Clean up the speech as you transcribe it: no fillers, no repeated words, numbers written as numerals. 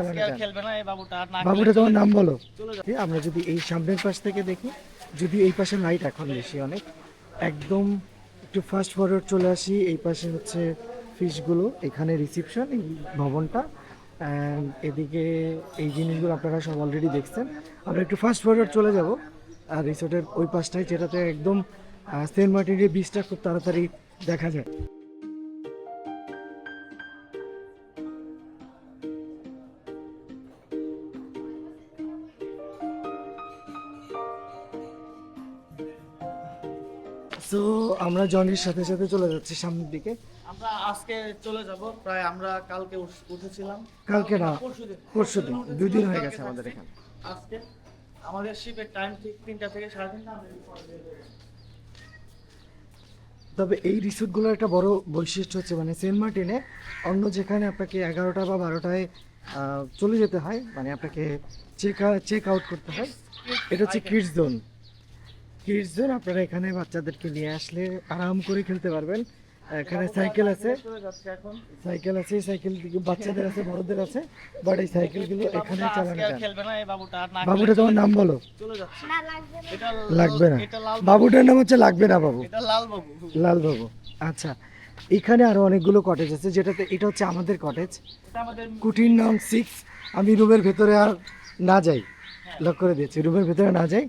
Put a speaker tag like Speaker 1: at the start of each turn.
Speaker 1: আজকে আর খেলবে না এই বাবুটা, আর না
Speaker 2: বাবুটা
Speaker 1: খেললে
Speaker 2: তোমার নাম বলো।
Speaker 1: চলে যাও।
Speaker 2: আমরা যদি এই সামনের পাশ থেকে দেখি, যদি এই পাশে লাইট এখন বেশি অনেক, একদম একটু ফাস্ট ফরওয়ার্ড চলে আসি। এই পাশে হচ্ছে ফিশগুলো, এখানে রিসিপশন, এই ভবনটা, অ্যান্ড এদিকে এই জিনিসগুলো আপনারা সব অলরেডি দেখছেন। আমরা একটু ফাস্ট ফরওয়ার্ড চলে যাব আর রিসোর্টের ওই পাশটায়, যেটাতে একদম সেন্ট মার্টিনের বিচটা খুব তাড়াতাড়ি দেখা যায়। সো আমরা জনির সাথে সাথে চলে যাচ্ছি সামনের দিকে।
Speaker 1: আমরা আজকে চলে যাব, প্রায় আমরা কালকে উঠেছিলাম।
Speaker 2: কালকে না,
Speaker 1: পরশুদিন
Speaker 2: পরশুদিন, 2 দিন হয়ে গেছে আমাদের এখানে।
Speaker 1: আজকে আমাদের শিপের টাইম ঠিক 3টা থেকে 3:30 আমরা এরপরে বের হয়ে যাবো।
Speaker 2: তবে এই রিসোর্টগুলোর একটা বড় বৈশিষ্ট্য হচ্ছে, মানে সেন্ট মার্টিনে অন্য যেখানে আপনাকে 11টা বা 12টায় চলে যেতে হয়, মানে আপনাকে চেক আউট করতে হয়, এটা হচ্ছে কিডস জোন। কিডস জোন, আপনারা এখানে বাচ্চাদেরকে নিয়ে আসলে আরাম করে খেলতে পারবেন। এখানে সাইকেল আছে,
Speaker 1: চলে যাচ্ছে এখন।
Speaker 2: সাইকেল আছে, সাইকেল বাচ্চাদের আছে, বড়দের আছে, বাট এই সাইকেলগুলো এখানে
Speaker 1: বাবুটা
Speaker 2: চালানো
Speaker 1: আজকে আর
Speaker 2: যায়।
Speaker 1: খেলবে না এই বাবুটা, আর না
Speaker 2: বাবুটা
Speaker 1: খেললে
Speaker 2: তোমার নাম বলো।
Speaker 1: চলে যাচ্ছে। এটা
Speaker 2: লাগবে না,
Speaker 1: এটা লাল বাবু।
Speaker 2: বাবুটার নাম হচ্ছে লাগবে না বাবু,
Speaker 1: এটা লাল বাবু।
Speaker 2: লাল বাবু। আচ্ছা, এখানে আরো অনেকগুলো কটেজ আছে, যেটাতে এটা হচ্ছে আমাদের কটেজ,
Speaker 1: এটা আমাদের
Speaker 2: কুটির নং 6। আমি রুমের ভেতরে আর না যাই, লক করে দিয়েছি, রুমের ভেতরে না যাই।